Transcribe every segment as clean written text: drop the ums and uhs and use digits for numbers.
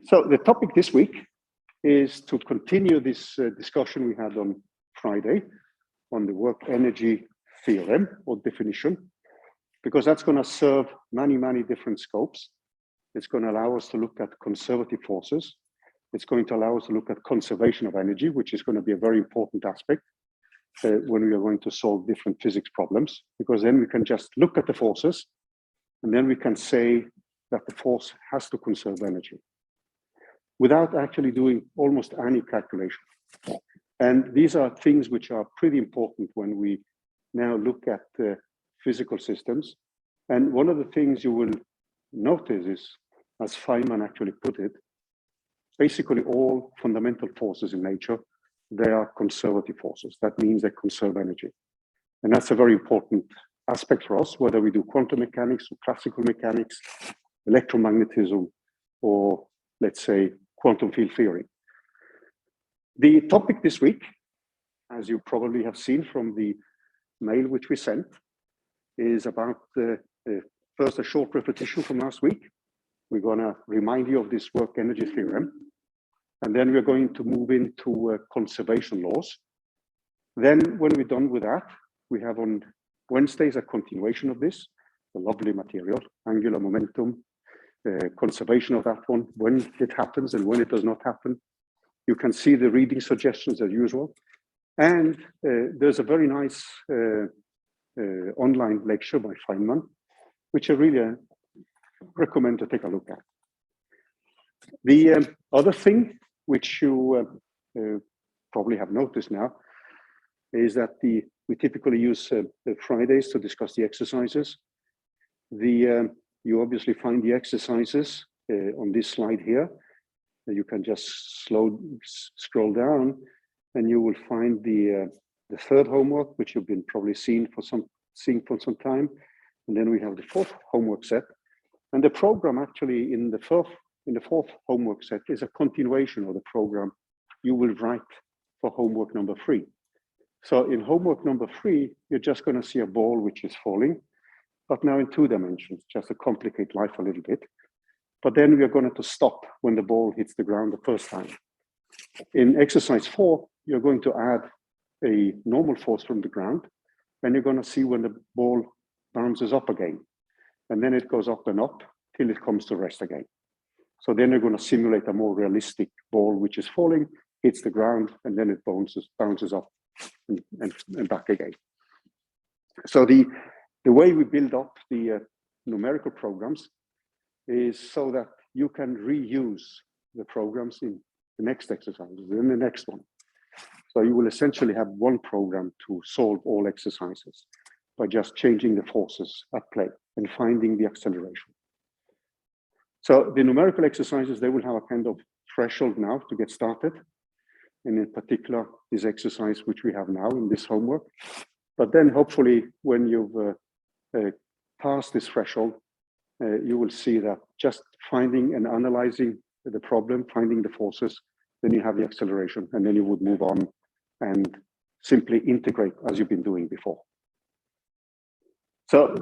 So the topic this week is to continue this discussion we had on Friday on the work energy theorem or definition, because that's going to serve many different scopes. It's going to allow us to look at conservative forces. It's going to allow us to look at conservation of energy, which is going to be a very important aspect when we are going to solve different physics problems, because then we can just look at the forces and then we can say that the force has to conserve energy without actually doing almost any calculation. And these are things which are pretty important when we now look at physical systems. And one of the things you will notice is, as Feynman actually put it, basically all fundamental forces in nature, they are conservative forces. That means they conserve energy. And that's a very important aspect for us, whether we do quantum mechanics or classical mechanics, electromagnetism, or let's say quantum field theory. The topic this week, as you probably have seen from the mail which we sent, is about first a short repetition from last week. We're going to remind you of this work energy theorem, and then we're going to move into conservation laws. Then when we're done with that, we have on Wednesdays a continuation of this, the lovely material, angular momentum, conservation of that one, when it happens and when it does not happen. You can see the reading suggestions as usual. And there's a very nice online lecture by Feynman, which I really recommend to take a look at. The other thing which you probably have noticed now is that we typically use the Fridays to discuss the exercises. You obviously find the exercises on this slide here. You can just scroll down and you will find the third homework, which you've been probably seeing for some time. And then we have the fourth homework set. And the program actually in the fourth homework set is a continuation of the program you will write for homework number 3. So in homework number 3, you're just going to see a ball which is falling, but now in 2 dimensions, just to complicate life a little bit. But then we are going to stop when the ball hits the ground the first time. In exercise 4, you're going to add a normal force from the ground, and you're going to see when the ball bounces up again. And then it goes up and up till it comes to rest again. So then you're going to simulate a more realistic ball which is falling, hits the ground, and then it bounces up and back again. So the way we build up the numerical programs is so that you can reuse the programs in the next exercises, in the next one. So you will essentially have one program to solve all exercises by just changing the forces at play and finding the acceleration. So the numerical exercises, they will have a kind of threshold now to get started. And in particular, this exercise which we have now in this homework. But then hopefully when you've passed this threshold, you will see that just finding and analyzing the problem, finding the forces, then you have the acceleration, and then you would move on and simply integrate as you've been doing before. So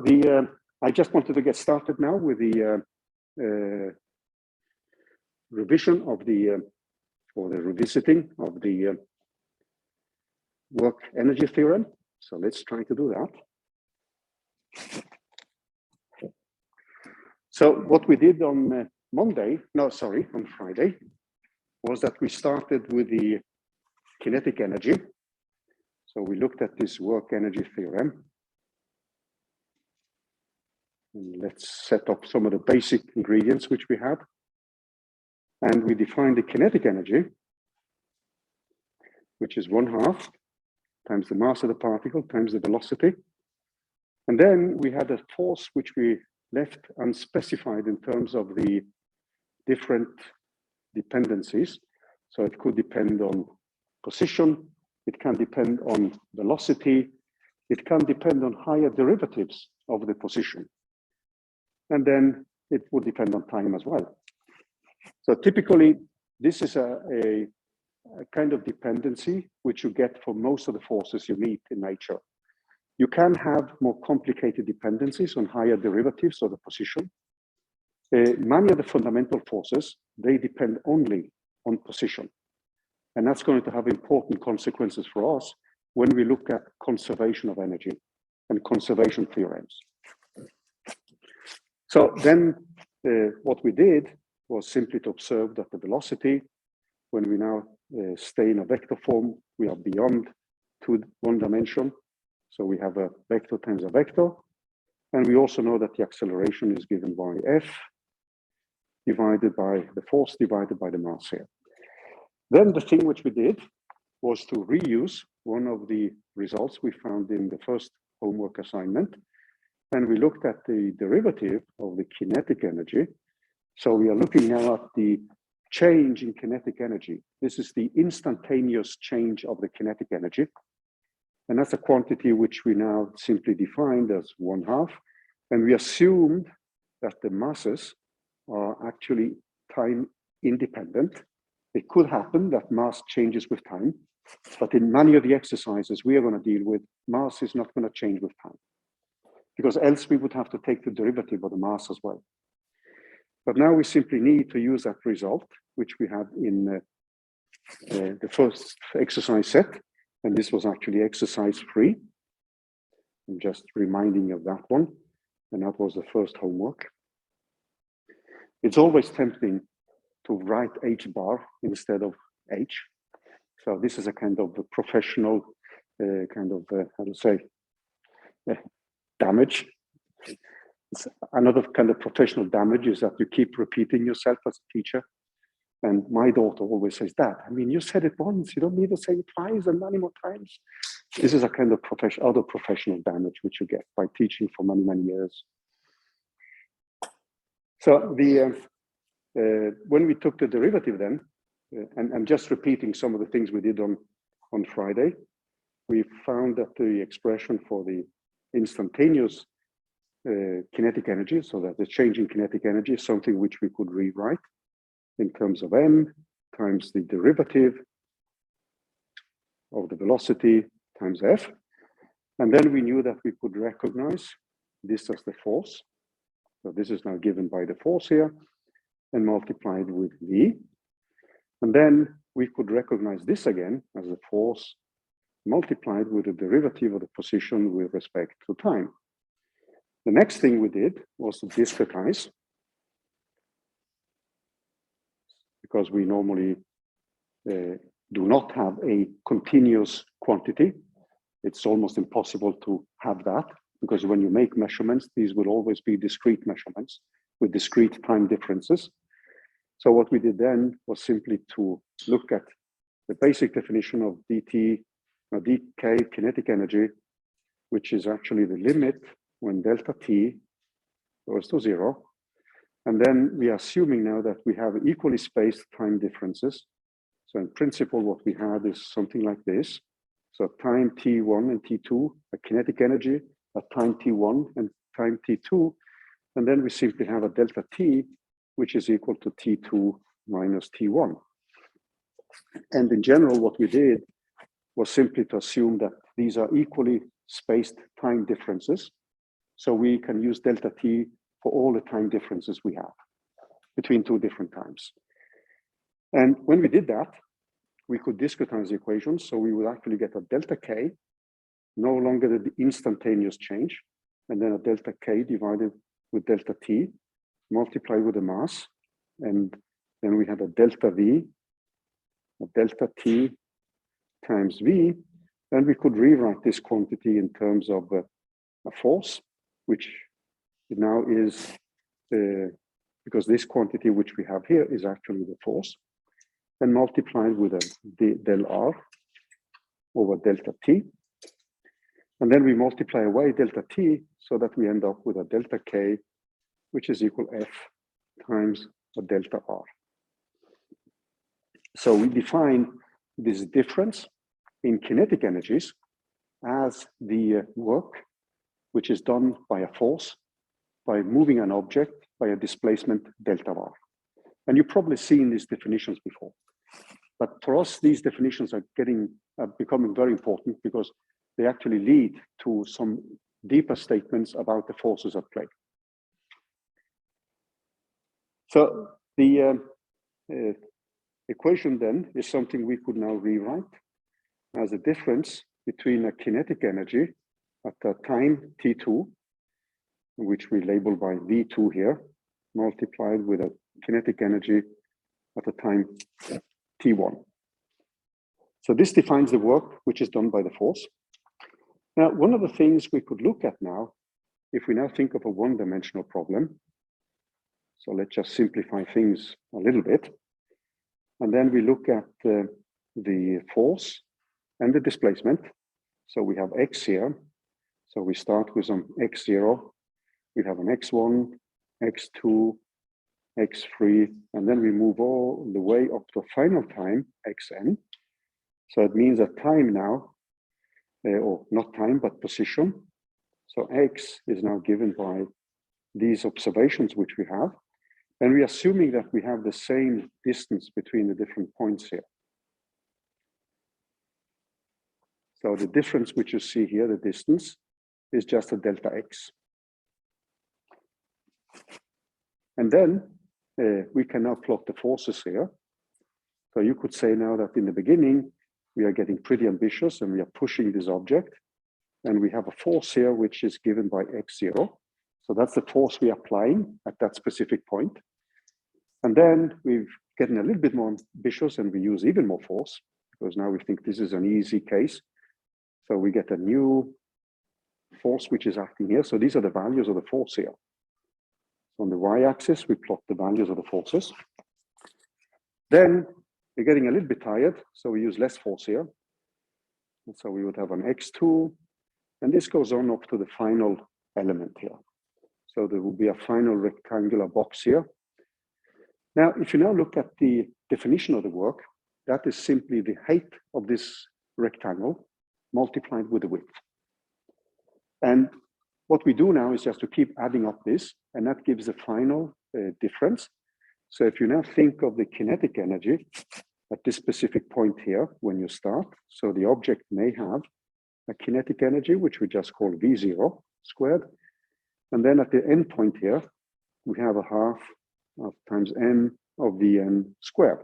I just wanted to get started now with the revision of or the revisiting of the work energy theorem. So let's try to do that. So what we did on on Friday, was that we started with the kinetic energy. So we looked at this work energy theorem. And let's set up some of the basic ingredients which we had. And we defined the kinetic energy, which is 1/2 times the mass of the particle times the velocity. And then we had a force which we left unspecified in terms of the different dependencies. So it could depend on position, it can depend on velocity, it can depend on higher derivatives of the position. And then it would depend on time as well. So typically, this is a kind of dependency which you get for most of the forces you meet in nature. You can have more complicated dependencies on higher derivatives of the position. Many of the fundamental forces, they depend only on position. And that's going to have important consequences for us when we look at conservation of energy and conservation theorems. So then what we did was simply to observe that the velocity, when we now stay in a vector form, we are beyond one dimension. So we have a vector times a vector. And we also know that the acceleration is given by F divided by the force divided by the mass here. Then the thing which we did was to reuse one of the results we found in the first homework assignment. And we looked at the derivative of the kinetic energy. So we are looking now at the change in kinetic energy. This is the instantaneous change of the kinetic energy. And that's a quantity which we now simply defined as 1/2. And we assumed that the masses are actually time independent. It could happen that mass changes with time, but in many of the exercises we are going to deal with, mass is not going to change with time, because else we would have to take the derivative of the mass as well. But now we simply need to use that result, which we had in the first exercise set. And this was actually exercise 3. I'm just reminding you of that one. And that was the first homework. It's always tempting to write H bar instead of H. So this is a kind of a professional how to say, damage. It's another kind of professional damage is that you keep repeating yourself as a teacher. And my daughter always says that. I mean, you said it once, you don't need to say it twice and many more times. This is a kind of other professional damage which you get by teaching for many, many years. So when we took the derivative then, and I'm just repeating some of the things we did on Friday, we found that the expression for the instantaneous kinetic energy, so that the change in kinetic energy is something which we could rewrite in terms of m times the derivative of the velocity times f. And then we knew that we could recognize this as the force. So this is now given by the force here and multiplied with v. And then we could recognize this again as the force multiplied with the derivative of the position with respect to time. The next thing we did was to discretize, because we normally do not have a continuous quantity. It's almost impossible to have that, because when you make measurements, these will always be discrete measurements with discrete time differences. So what we did then was simply to look at the basic definition of dt, or dk kinetic energy, which is actually the limit when delta t goes to 0. And then we are assuming now that we have equally spaced time differences. So in principle, what we had is something like this. So time t1 and t2, a kinetic energy at time t1 and time t2. And then we simply have a delta t, which is equal to t2 minus t1. And in general, what we did was simply to assume that these are equally spaced time differences. So we can use delta t for all the time differences we have between two different times. And when we did that, we could discretize the equations. So we would actually get a delta k, no longer the instantaneous change, and then a delta k divided with delta t, multiplied with the mass. And then we had a delta v, a delta t times v. And we could rewrite this quantity in terms of a force, which now is, because this quantity which we have here is actually the force, and multiplied with a del r over delta t. And then we multiply away delta t so that we end up with a delta k, which is equal f times a delta r. So we define this difference in kinetic energies as the work which is done by a force, by moving an object by a displacement delta r. And you've probably seen these definitions before. But for us, these definitions are becoming very important because they actually lead to some deeper statements about the forces at play. So the equation then is something we could now rewrite as a difference between a kinetic energy at a time t2, which we label by v2 here, multiplied with a kinetic energy at a time t1. So this defines the work which is done by the force. Now, one of the things we could look at now, if we now think of a one-dimensional problem, so let's just simplify things a little bit, and then we look at the force and the displacement. So we have x here, so we start with some x0, we have an x1, x2, x3, and then we move all the way up to a final time, xn. So it means that time now, or not time, but position. So x is now given by these observations which we have. And we're assuming that we have the same distance between the different points here. So the difference which you see here, the distance, is just a delta x. And then we can now plot the forces here. So you could say now that in the beginning, we are getting pretty ambitious and we are pushing this object. And we have a force here which is given by x0. So that's the force we are applying at that specific point. And then we're getting a little bit more ambitious and we use even more force, because now we think this is an easy case. So we get a new force which is acting here. So these are the values of the force here. So on the y-axis, we plot the values of the forces. Then we're getting a little bit tired, so we use less force here. And so we would have an x2, and this goes on up to the final element here. So there will be a final rectangular box here. Now, if you now look at the definition of the work, that is simply the height of this rectangle multiplied with the width. And what we do now is just to keep adding up this, and that gives the final difference. So if you now think of the kinetic energy at this specific point here when you start, so the object may have a kinetic energy, which we just call V0 squared. And then at the end point here, we have a half of times m of Vn squared.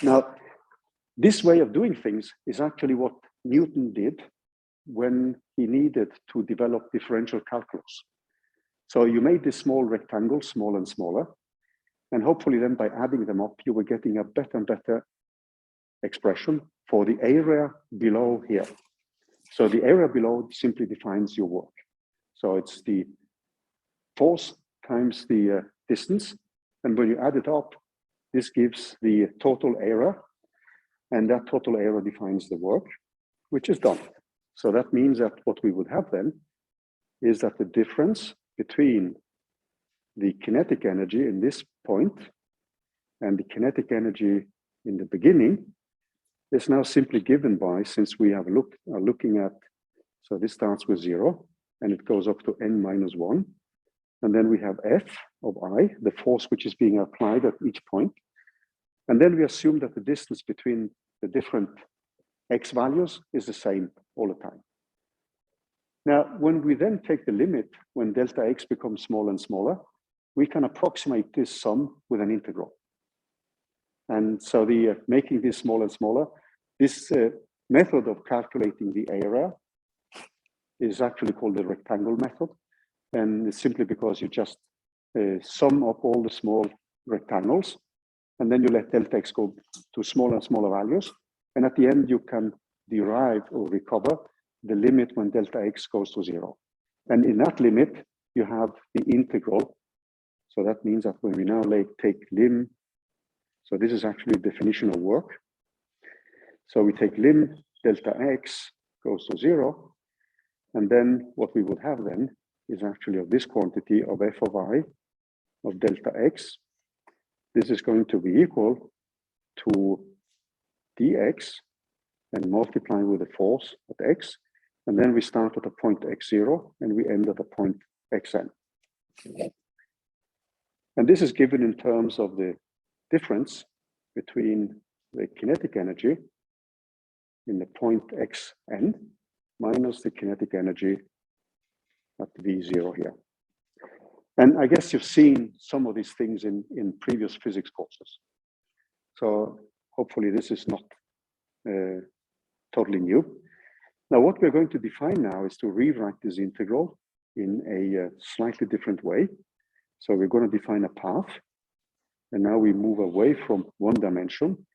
Now, this way of doing things is actually what Newton did when he needed to develop differential calculus. So you made this small rectangle smaller and smaller, and hopefully then by adding them up, you were getting a better and better expression for the area below here. So the area below simply defines your work. So it's the force times the distance, and when you add it up, this gives the total area, and that total area defines the work, which is done. So that means that what we would have then is that the difference between the kinetic energy in this point and the kinetic energy in the beginning is now simply given by, since we have are looking at, so this starts with 0 and it goes up to n minus 1. And then we have F of I, the force which is being applied at each point. And then we assume that the distance between the different x values is the same all the time. Now, when we then take the limit, when delta x becomes smaller and smaller, we can approximate this sum with an integral. And so the making this smaller and smaller, this method of calculating the area is actually called the rectangle method. And it's simply because you just sum up all the small rectangles, and then you let delta x go to smaller and smaller values. And at the end, you can derive or recover the limit when delta x goes to 0. And in that limit, you have the integral. So that means that when we now take lim, so this is actually a definition of work. So we take lim delta x goes to 0. And then what we would have then is actually of this quantity of f of I of delta x. This is going to be equal to dx and multiply with the force at x. And then we start at a point x0 and we end at a point xn. And this is given in terms of the difference between the kinetic energy in the point xn minus the kinetic energy at V0 here. And I guess you've seen some of these things in previous physics courses. So hopefully this is not totally new. Now, what we're going to define now is to rewrite this integral in a slightly different way. So we're going to define a path. And now we move away from one dimension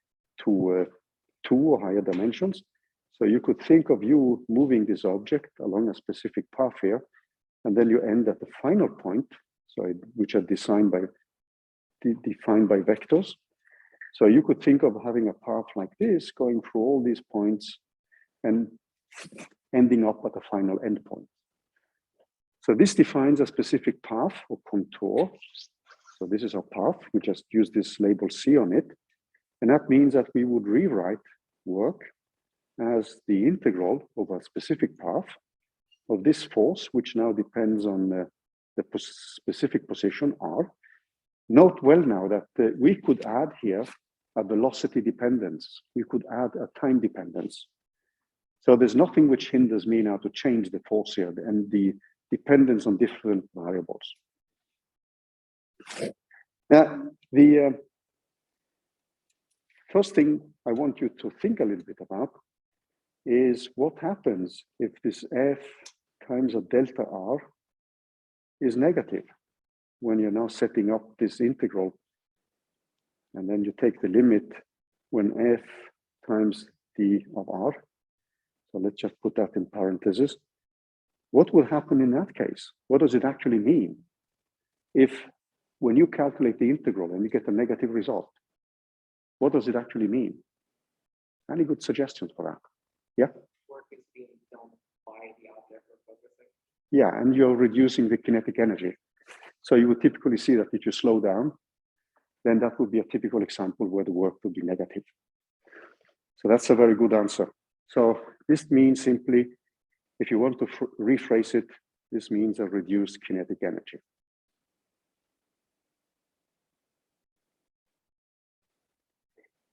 to 2 or higher dimensions. So you could think of you moving this object along a specific path here, and then you end at the final point, which are defined by vectors. So you could think of having a path like this, going through all these points and ending up at the final endpoint. So this defines a specific path or contour. So this is our path. We just use this label C on it. And that means that we would rewrite work as the integral of a specific path of this force, which now depends on the specific position R. Note well now that we could add here a velocity dependence. We could add a time dependence. So there's nothing which hinders me now to change the force here and the dependence on different variables. Now, the first thing I want you to think a little bit about is what happens if this F times a delta R is negative when you're now setting up this integral. And then you take the limit when F times d of R. So let's just put that in parentheses. What will happen in that case? What does it actually mean? If when you calculate the integral and you get a negative result, what does it actually mean? Any good suggestions for that? Yeah? Work is being done by the object we're focusing. Yeah, and you're reducing the kinetic energy. So you would typically see that if you slow down, then that would be a typical example where the work would be negative. So that's a very good answer. So this means simply, if you want to rephrase it, this means a reduced kinetic energy.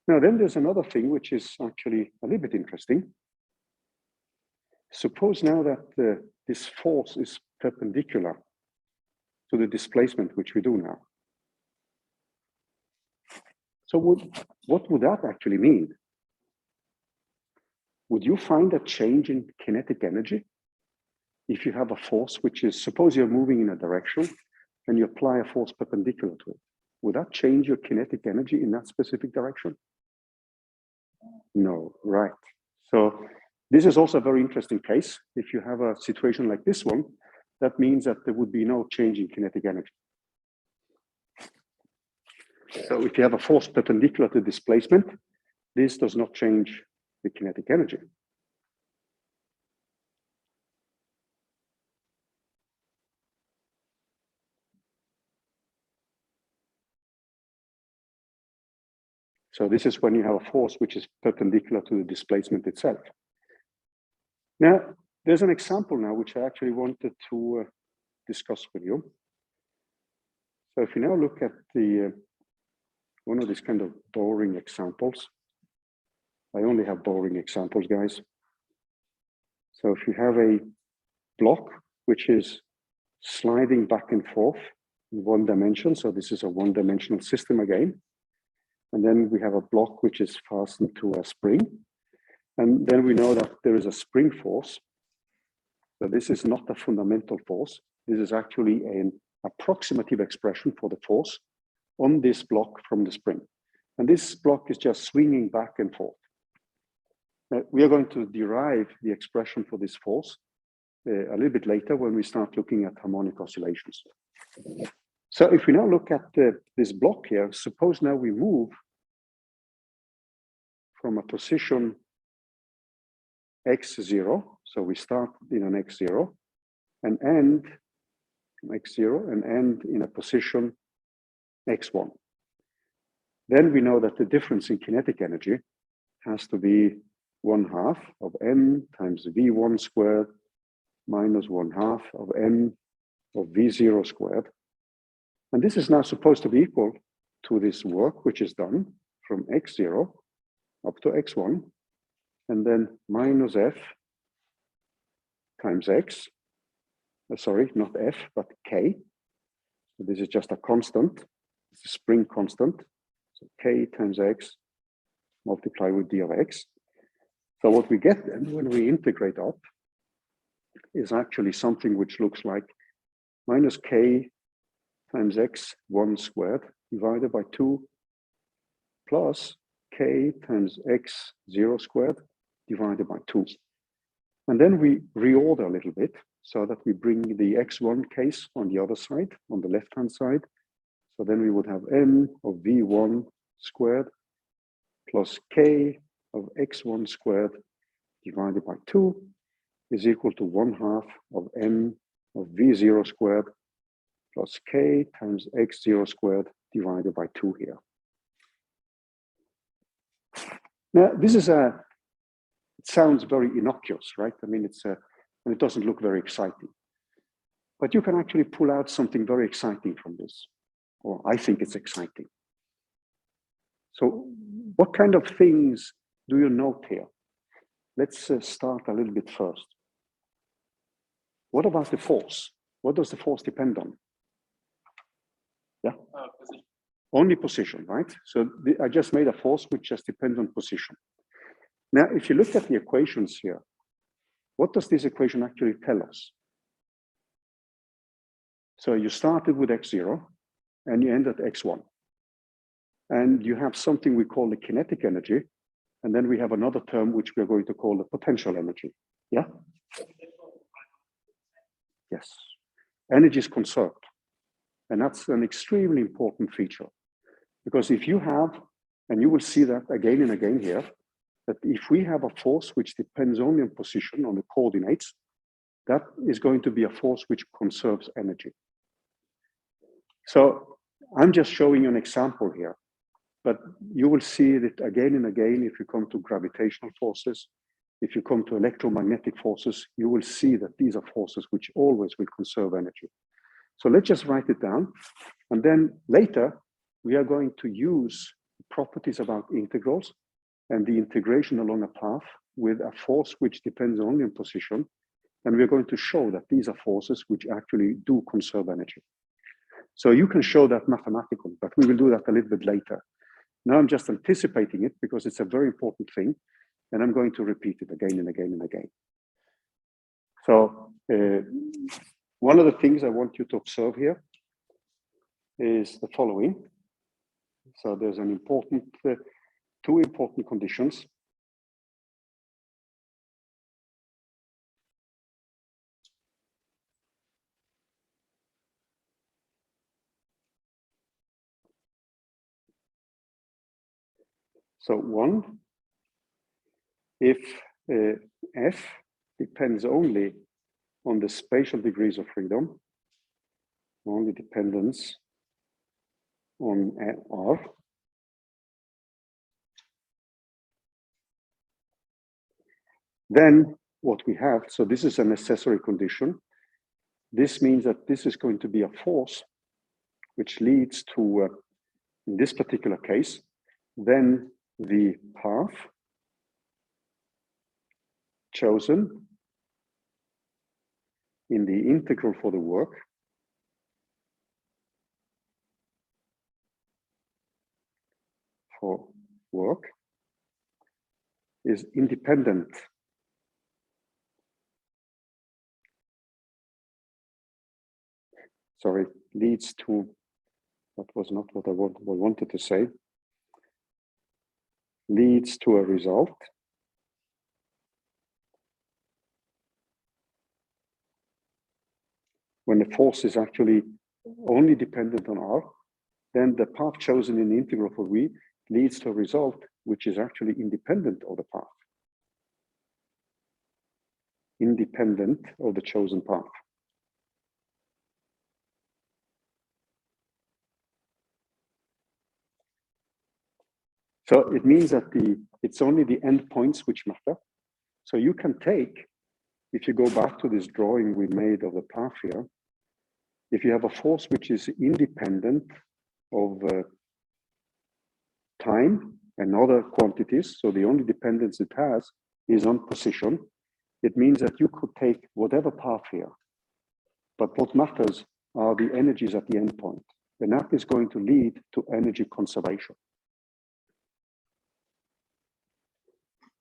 Now then there's another thing which is actually a little bit interesting. Suppose now that this force is perpendicular to the displacement which we do now. So what would that actually mean? Would you find a change in kinetic energy if you have a force which is, suppose you're moving in a direction and you apply a force perpendicular to it? Would that change your kinetic energy in that specific direction? No, right. So this is also a very interesting case. If you have a situation like this one, that means that there would be no change in kinetic energy. So if you have a force perpendicular to displacement, this does not change the kinetic energy. So this is when you have a force which is perpendicular to the displacement itself. Now, there's an example now which I actually wanted to discuss with you. So if you now look at the one of these kind of boring examples, I only have boring examples, guys. So if you have a block which is sliding back and forth in one dimension, so this is a one-dimensional system again, and then we have a block which is fastened to a spring, and then we know that there is a spring force. So this is not a fundamental force. This is actually an approximative expression for the force on this block from the spring. And this block is just swinging back and forth. We are going to derive the expression for this force a little bit later when we start looking at harmonic oscillations. So if we now look at this block here, suppose now we move from a position x0, so we start in an x0 and end x0 and end in a position x1. Then we know that the difference in kinetic energy has to be 1/2 of m times v1 squared minus 1/2 of m of v0 squared. And this is now supposed to be equal to this work which is done from x0 up to x1, and then minus f times x, sorry, not f, but k, So this is just a constant. It's a spring constant. So K times X multiplied with d of X. So what we get then when we integrate up is actually something which looks like minus K times X1 squared divided by 2 plus K times X0 squared divided by 2. And then we reorder a little bit so that we bring the X1 case on the other side, on the left-hand side. So then we would have M of V1 squared plus K of X1 squared divided by 2 is equal to 1/2 of M of V0 squared plus K times X0 squared divided by 2 here. Now, this is it sounds very innocuous, right? I mean, and it doesn't look very exciting. But you can actually pull out something very exciting from this, or I think it's exciting. So what kind of things do you note here? Let's start a little bit first. What about the force? What does the force depend on? Yeah? Position. Only position, right? So I just made a force which just depends on position. Now, if you look at the equations here, what does this equation actually tell us? So you started with X0 and you end at X1. And you have something we call the kinetic energy. And then we have another term which we're going to call the potential energy. Yeah? Yes. Energy is conserved. And that's an extremely important feature. Because if you have, and you will see that again and again here, that if we have a force which depends only on position, on the coordinates, that is going to be a force which conserves energy. So I'm just showing you an example here, but you will see it again and again if you come to gravitational forces, if you come to electromagnetic forces, you will see that these are forces which always will conserve energy. So let's just write it down. And then later, we are going to use properties about integrals and the integration along a path with a force which depends only on position. And we're going to show that these are forces which actually do conserve energy. So you can show that mathematically, but we will do that a little bit later. Now I'm just anticipating it because it's a very important thing, and I'm going to repeat it again and again and again. So one of the things I want you to observe here is the following. So there's an important, two important conditions. So one, if F depends only on the spatial degrees of freedom, only dependence on R, then what we have, so this is a necessary condition. This means that this is going to be a force which leads to, in this particular case, then the path chosen in the integral for the work is independent leads to, that was not what I wanted to say, leads to a result when the force is actually only dependent on R, then the path chosen in the integral for V leads to a result which is actually independent of the path, independent of the chosen path. So it means that it's only the endpoints which matter. So you can take, if you go back to this drawing we made of the path here, if you have a force which is independent of time and other quantities, so the only dependence it has is on position, it means that you could take whatever path here. But what matters are the energies at the end point. And that is going to lead to energy conservation.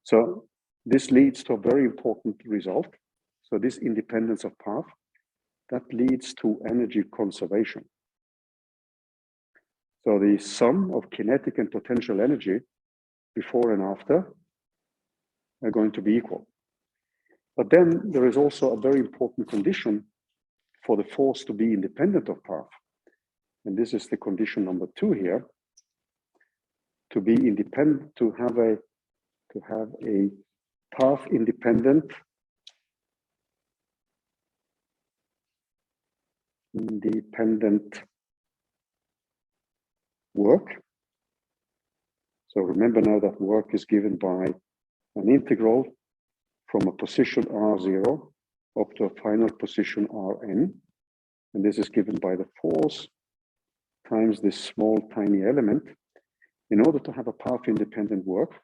So this leads to a very important result. So this independence of path, that leads to energy conservation. So the sum of kinetic and potential energy before and after are going to be equal. But then there is also a very important condition for the force to be independent of path. And this is the condition number 2 here. To be independent, to have a path independent work. So remember now that work is given by an integral from a position R0 up to a final position Rn. And this is given by the force times this small tiny element. In order to have a path independent work,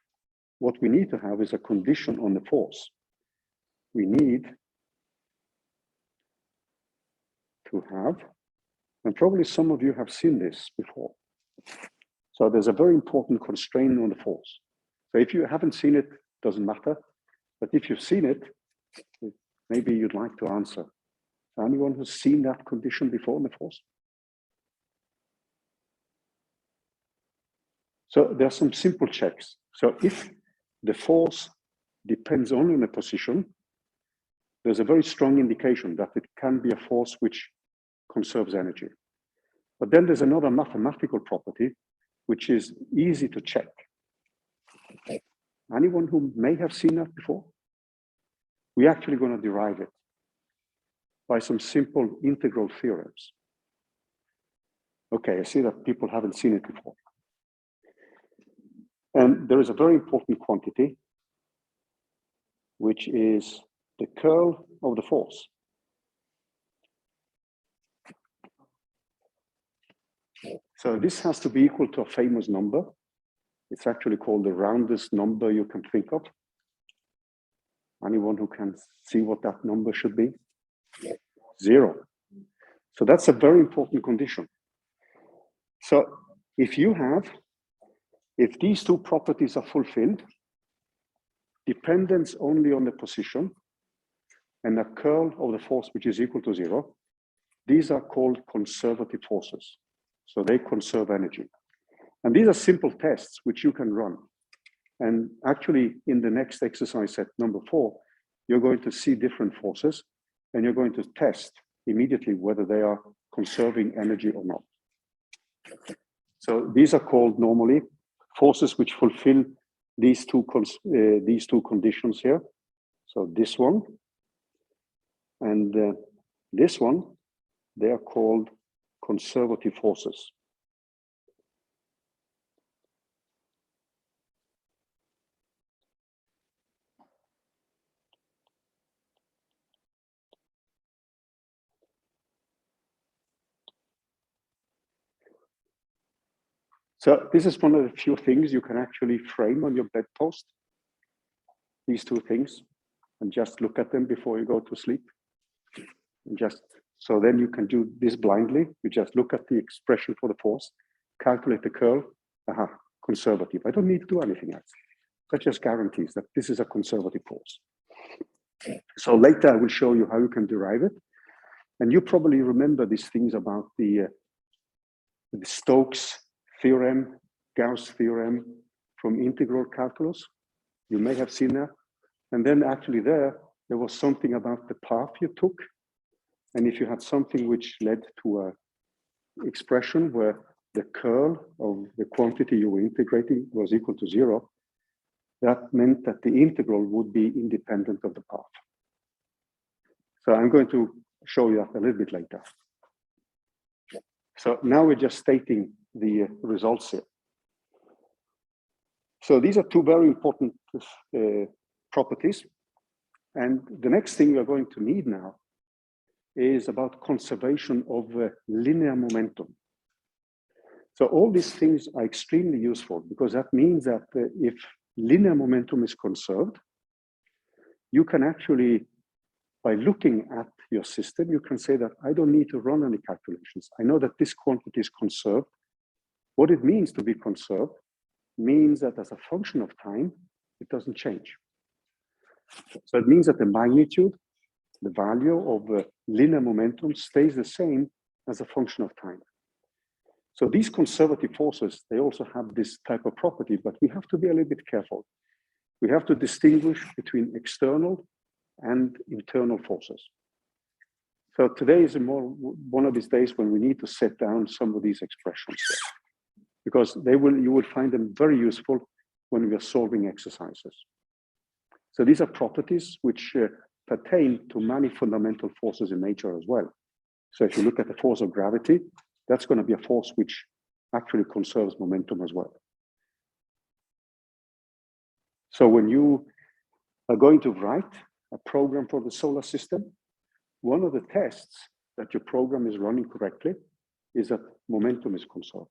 what we need to have is a condition on the force. We need to have, and probably some of you have seen this before. So there's a very important constraint on the force. So if you haven't seen it, doesn't matter. But if you've seen it, maybe you'd like to answer. Anyone who's seen that condition before in the force? So there are some simple checks. So if the force depends only on the position, there's a very strong indication that it can be a force which conserves energy. But then there's another mathematical property which is easy to check. Anyone who may have seen that before? We're actually going to derive it by some simple integral theorems. Okay, I see that people haven't seen it before. And there is a very important quantity, which is the curl of the force. So this has to be equal to a famous number. It's actually called the roundest number you can think of. Anyone who can see what that number should be? 0. So that's a very important condition. So if these two properties are fulfilled, dependence only on the position and a curl of the force which is equal to 0, these are called conservative forces. So they conserve energy. And these are simple tests which you can run. And actually in the next exercise set number 4, you're going to see different forces and you're going to test immediately whether they are conserving energy or not. So these are called normally forces which fulfill these two conditions here. So this one and this one, they are called conservative forces. So this is one of the few things you can actually frame on your bedpost. These two things, and just look at them before you go to sleep. And just so then you can do this blindly. You just look at the expression for the force, calculate the curl. Aha, conservative. I don't need to do anything else. That just guarantees that this is a conservative force. So later I will show you how you can derive it. And you probably remember these things about the Stokes theorem, Gauss theorem from integral calculus. You may have seen that. And then actually there was something about the path you took. And if you had something which led to a expression where the curl of the quantity you were integrating was equal to 0, that meant that the integral would be independent of the path. So I'm going to show you that a little bit later. So now we're just stating the results here. So these are two very important properties. And the next thing we're going to need now is about conservation of linear momentum. So all these things are extremely useful because that means that if linear momentum is conserved, you can actually, by looking at your system, you can say that I don't need to run any calculations. I know that this quantity is conserved. What it means to be conserved means that as a function of time, it doesn't change. So it means that the magnitude, the value of the linear momentum stays the same as a function of time. So these conservative forces, they also have this type of property, but we have to be a little bit careful. We have to distinguish between external and internal forces. So today is one of these days when we need to set down some of these expressions, because you will find them very useful when we are solving exercises. So these are properties which pertain to many fundamental forces in nature as well. So if you look at the force of gravity, that's going to be a force which actually conserves momentum as well. So when you are going to write a program for the solar system, one of the tests that your program is running correctly is that momentum is conserved.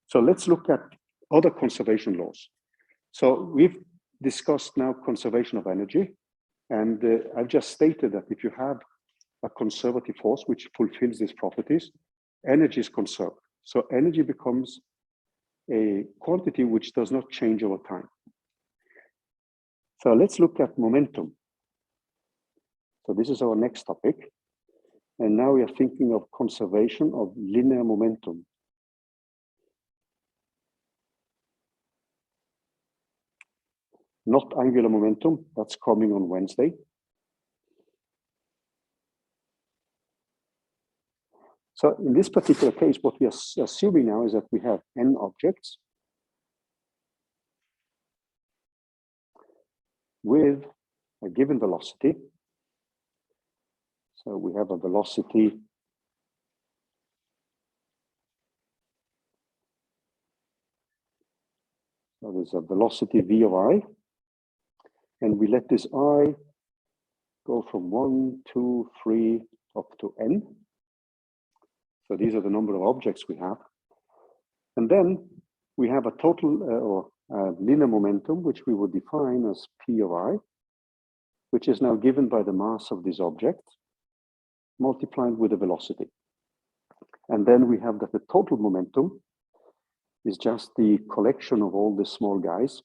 So let's look at other conservation laws. So we've discussed now conservation of energy, and I've just stated that if you have a conservative force which fulfills these properties, energy is conserved. So energy becomes a quantity which does not change over time. So let's look at momentum. So this is our next topic. And now we are thinking of conservation of linear momentum. Not angular momentum, that's coming on Wednesday. So in this particular case, what we are assuming now is that we have n objects with a given velocity. So we have a velocity so there's a velocity v of I, and we let this I go from 1, 2, 3 up to n. So these are the number of objects we have. And then we have a total linear momentum, which we would define as P of I, which is now given by the mass of this object, multiplied with the velocity. And then we have that the total momentum is just the collection of all the small guys,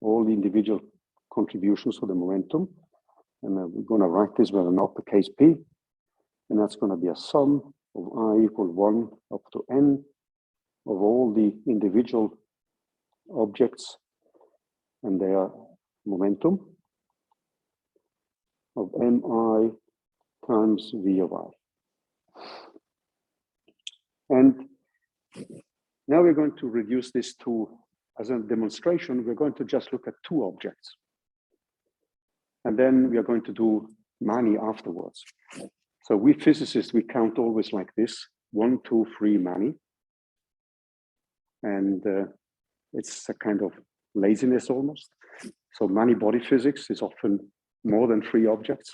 all the individual contributions to the momentum. And we're going to write this with an uppercase P, and that's going to be a sum of I equal 1 up to n of all the individual objects and their momentum of mi times v of I. And now we're going to reduce this to, as a demonstration, we're going to just look at 2 objects. And then we are going to do many afterwards. So we physicists, we count always like this, 1, 2, 3 many. And it's a kind of laziness almost. So many body physics is often more than 3 objects.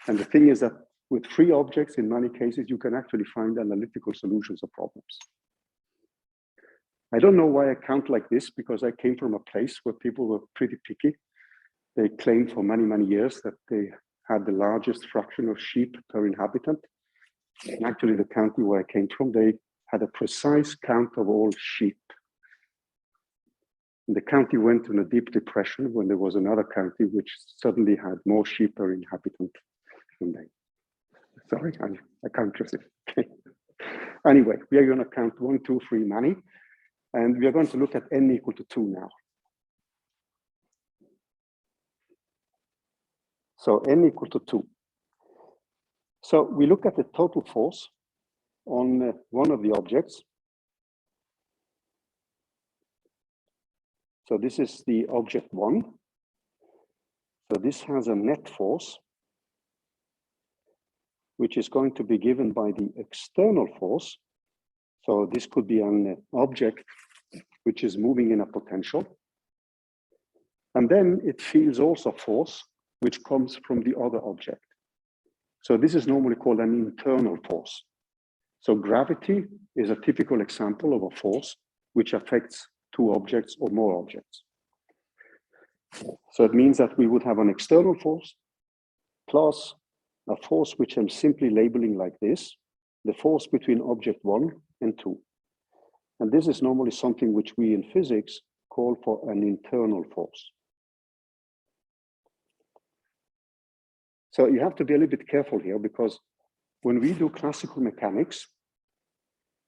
And the thing is that with 3 objects, in many cases, you can actually find analytical solutions of problems. I don't know why I count like this, because I came from a place where people were pretty picky. They claimed for many, many years that they had the largest fraction of sheep per inhabitant. And actually, the county where I came from, they had a precise count of all sheep. And the county went in a deep depression when there was another county which suddenly had more sheep per inhabitant than they. Sorry, I can't resist. Okay. Anyway, we are going to count 1, 2, 3 many. And we are going to look at n equal to 2 now. So n equal to 2. So we look at the total force on one of the objects. So this is the object 1. So this has a net force, which is going to be given by the external force. So this could be an object which is moving in a potential. And then it feels also force, which comes from the other object. So this is normally called an internal force. So gravity is a typical example of a force which affects two objects or more objects. So it means that we would have an external force plus a force which I'm simply labeling like this, the force between object 1 and 2. And this is normally something which we in physics call for an internal force. So you have to be a little bit careful here, because when we do classical mechanics,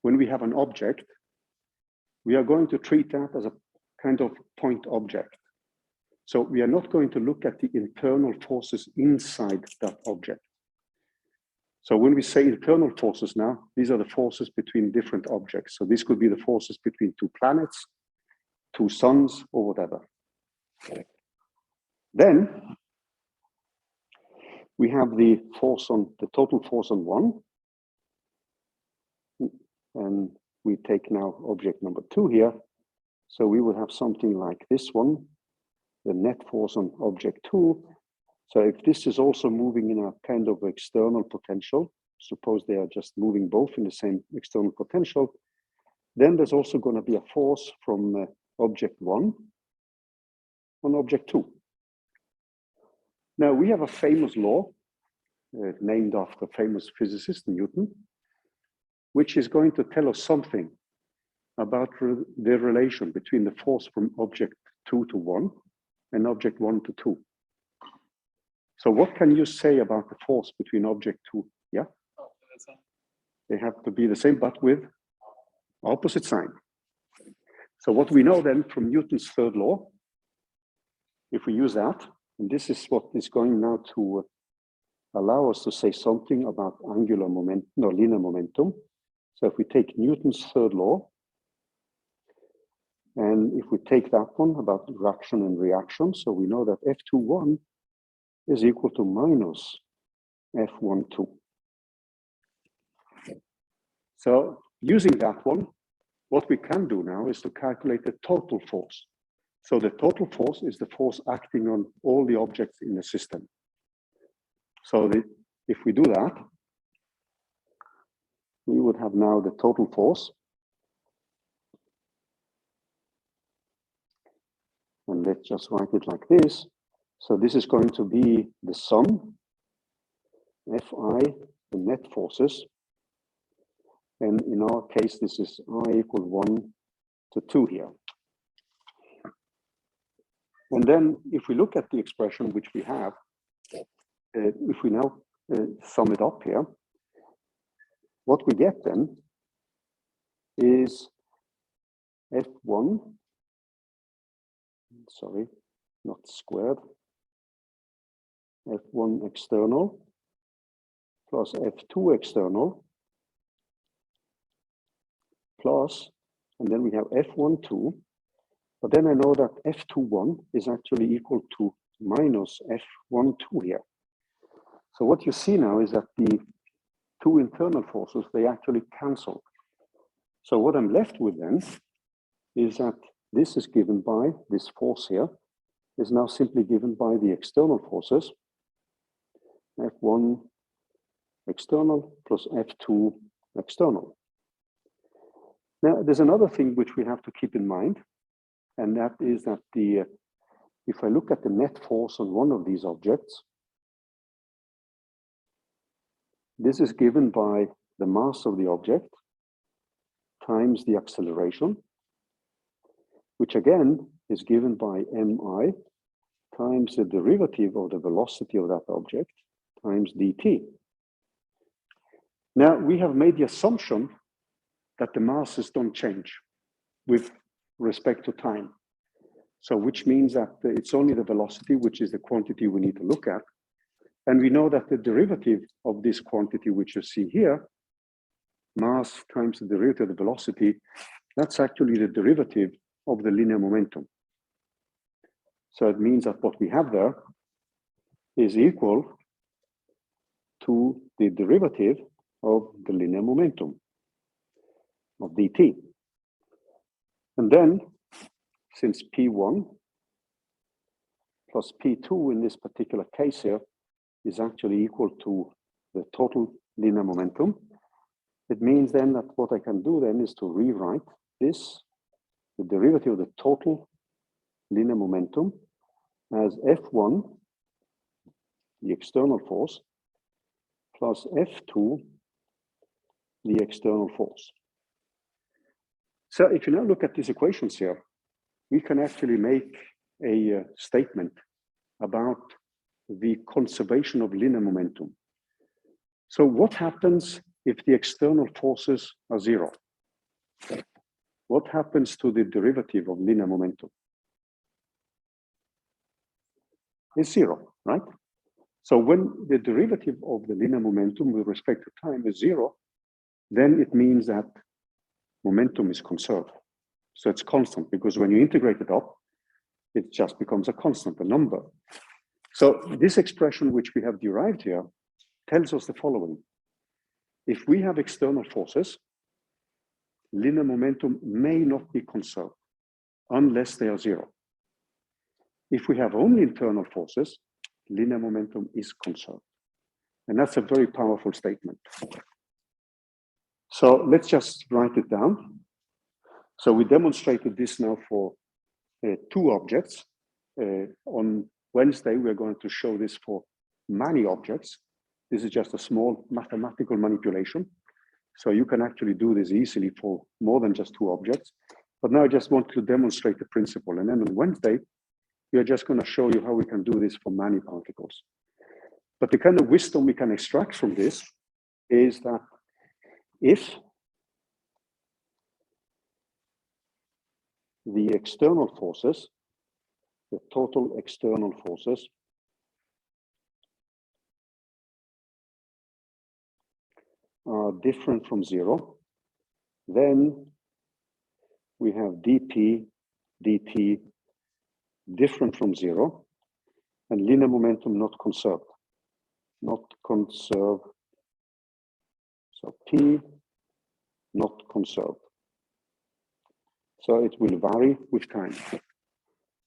when we have an object, we are going to treat that as a kind of point object. So we are not going to look at the internal forces inside that object. So when we say internal forces now, these are the forces between different objects. So this could be the forces between two planets, two suns, or whatever. Then we have the total force on one. And we take now object number 2 here. So we would have something like this one, the net force on object 2. So if this is also moving in a kind of external potential, suppose they are just moving both in the same external potential, then there's also going to be a force from object 1 on object 2. Now we have a famous law named after a famous physicist, Newton, which is going to tell us something about the relation between the force from object 2 to 1 and object 1 to 2. So what can you say about the force between object 2? Yeah? They have to be the same, but with opposite sign. So what we know then from Newton's third law, if we use that, and this is what is going now to allow us to say something about angular momentum or linear momentum. So if we take Newton's third law, and if we take that one about action and reaction, so we know that F21 is equal to minus F12. So using that one, what we can do now is to calculate the total force. So the total force is the force acting on all the objects in the system. So if we do that, we would have now the total force. And let's just write it like this. So this is going to be the sum, Fi, the net forces. And in our case, this is I equal 1 to 2 here. And then if we look at the expression which we have, if we now sum it up here, what we get then is F1, sorry, not squared, F1 external plus F2 external plus, and then we have F12, but then I know that F21 is actually equal to minus F12 here. So what you see now is that the two internal forces, they actually cancel. So what I'm left with then is that this is given by, this force here, is now simply given by the external forces, F1 external plus F2 external. Now, there's another thing which we have to keep in mind, and that is that if I look at the net force on one of these objects, this is given by the mass of the object times the acceleration, which again is given by mi times the derivative of the velocity of that object times dt. Now, we have made the assumption that the masses don't change with respect to time. So which means that it's only the velocity, which is the quantity we need to look at. And we know that the derivative of this quantity, which you see here, mass times the derivative of the velocity, that's actually the derivative of the linear momentum. So it means that what we have there is equal to the derivative of the linear momentum of dt. And then, since P1 plus P2 in this particular case here is actually equal to the total linear momentum, it means then that what I can do then is to rewrite this the derivative of the total linear momentum as F1, the external force, plus F2, the external force. So if you now look at these equations here, we can actually make a statement about the conservation of linear momentum. So what happens if the external forces are zero? What happens to the derivative of linear momentum? It's zero, right? So when the derivative of the linear momentum with respect to time is zero, then it means that momentum is conserved. So it's constant, because when you integrate it up, it just becomes a constant, a number. So this expression which we have derived here tells us the following. If we have external forces, linear momentum may not be conserved unless they are zero. If we have only internal forces, linear momentum is conserved. And that's a very powerful statement. So let's just write it down. So we demonstrated this now for two objects. On Wednesday, we're going to show this for many objects. This is just a small mathematical manipulation. So you can actually do this easily for more than just two objects. But now I just want to demonstrate the principle. And then on Wednesday, we are just going to show you how we can do this for many particles. But the kind of wisdom we can extract from this is that if the external forces, the total external forces, are different from zero, then we have dp dt different from zero, and linear momentum not conserved. Not conserved. So P not conserved. So it will vary with time.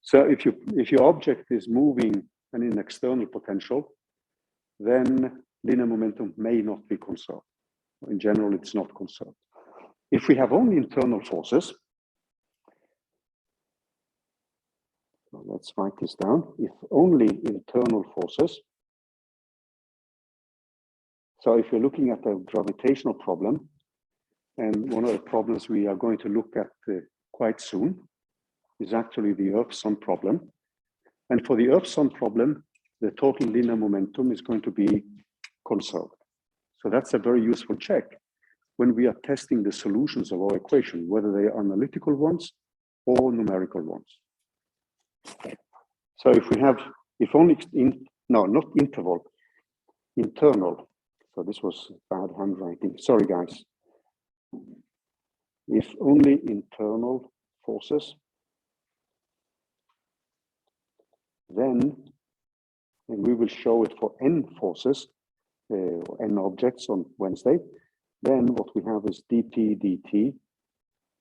So if your object is moving and in external potential, then linear momentum may not be conserved. In general, it's not conserved. If we have only internal forces, so let's write this down. If only internal forces, so if you're looking at a gravitational problem, and one of the problems we are going to look at quite soon is actually the Earth-Sun problem. And for the Earth-Sun problem, the total linear momentum is going to be conserved. So that's a very useful check when we are testing the solutions of our equation, whether they are analytical ones or numerical ones. So if we have, if only, no, not interval, internal. So this was bad handwriting. Sorry, guys. If only internal forces, then, and we will show it for n forces, n objects on Wednesday, then what we have is dp dt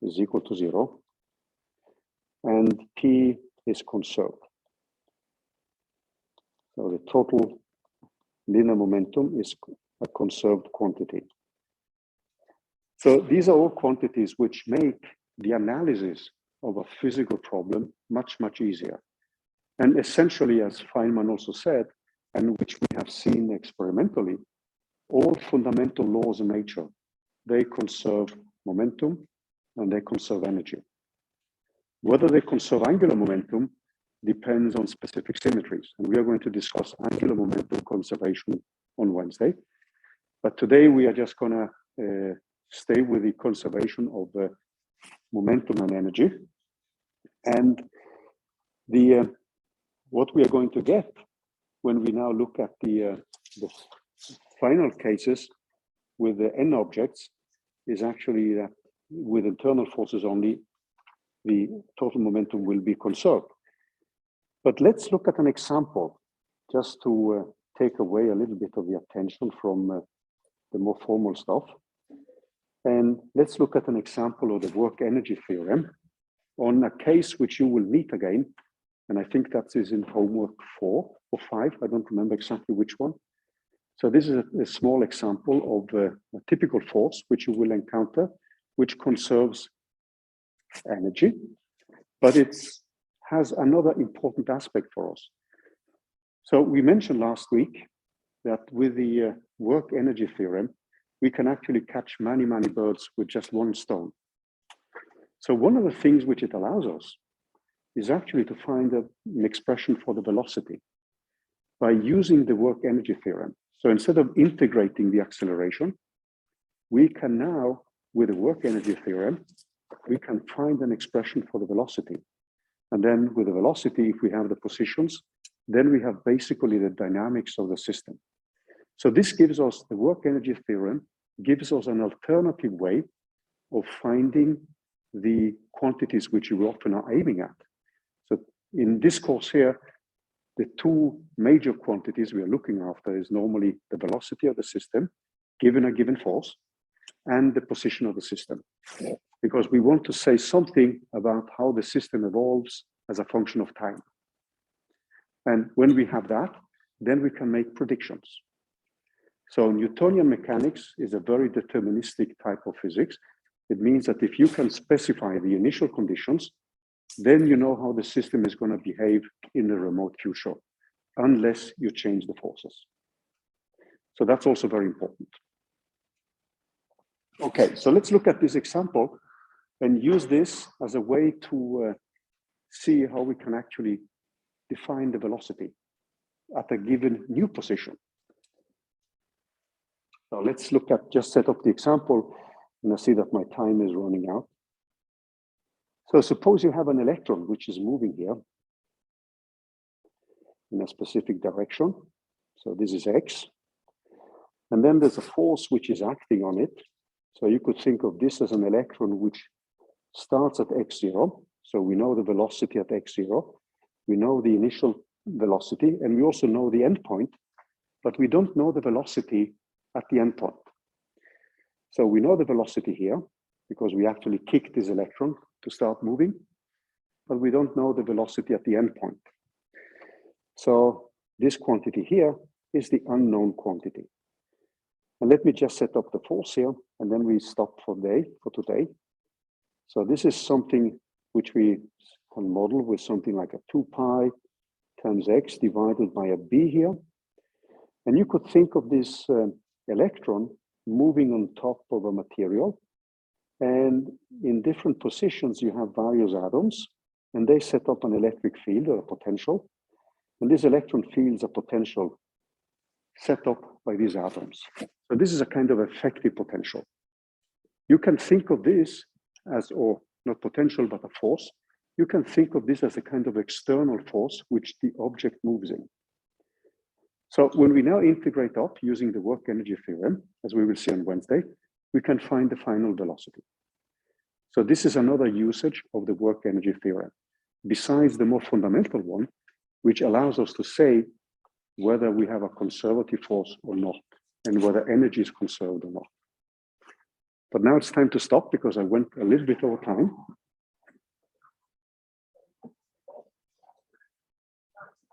is equal to 0, and p is conserved. So the total linear momentum is a conserved quantity. So these are all quantities which make the analysis of a physical problem much, much easier. And essentially, as Feynman also said, and which we have seen experimentally, all fundamental laws of nature, they conserve momentum and they conserve energy. Whether they conserve angular momentum depends on specific symmetries. And we are going to discuss angular momentum conservation on Wednesday. But today we are just going to stay with the conservation of momentum and energy. And what we are going to get when we now look at the final cases with the n objects is actually that with internal forces only, the total momentum will be conserved. But let's look at an example just to take away a little bit of the attention from the more formal stuff. And let's look at an example of the work energy theorem on a case which you will meet again. And I think that is in homework 4 or 5. I don't remember exactly which one. So this is a small example of a typical force which you will encounter, which conserves energy, but it has another important aspect for us. So we mentioned last week that with the work energy theorem, we can actually catch many, many birds with just one stone. So one of the things which it allows us is actually to find an expression for the velocity by using the work energy theorem. So instead of integrating the acceleration, we can now, with the work energy theorem, we can find an expression for the velocity. And then with the velocity, if we have the positions, then we have basically the dynamics of the system. So this gives us, the work energy theorem gives us an alternative way of finding the quantities which we often are aiming at. So in this course here, the two major quantities we are looking after is normally the velocity of the system, given a given force, and the position of the system. Because we want to say something about how the system evolves as a function of time. And when we have that, then we can make predictions. So Newtonian mechanics is a very deterministic type of physics. It means that if you can specify the initial conditions, then you know how the system is going to behave in the remote future, unless you change the forces. So that's also very important. Okay, so let's look at this example and use this as a way to see how we can actually define the velocity at a given new position. So let's look at, just set up the example, and I see that my time is running out. So suppose you have an electron which is moving here in a specific direction. So this is X. And then there's a force which is acting on it. So you could think of this as an electron which starts at x0. So we know the velocity at x0. We know the initial velocity, and we also know the endpoint, but we don't know the velocity at the endpoint. So we know the velocity here because we actually kick this electron to start moving, but we don't know the velocity at the endpoint. So this quantity here is the unknown quantity. And let me just set up the force here, and then we stop for today. So this is something which we can model with something like a 2 pi times x divided by a b here. And you could think of this electron moving on top of a material. And in different positions, you have various atoms, and they set up an electric field or a potential. And this electron fields a potential set up by these atoms. So this is a kind of effective potential. You can think of this as, or not potential, but a force. You can think of this as a kind of external force which the object moves in. So when we now integrate up using the work energy theorem, as we will see on Wednesday, we can find the final velocity. So this is another usage of the work energy theorem, besides the more fundamental one, which allows us to say whether we have a conservative force or not, and whether energy is conserved or not. But now it's time to stop because I went a little bit over time.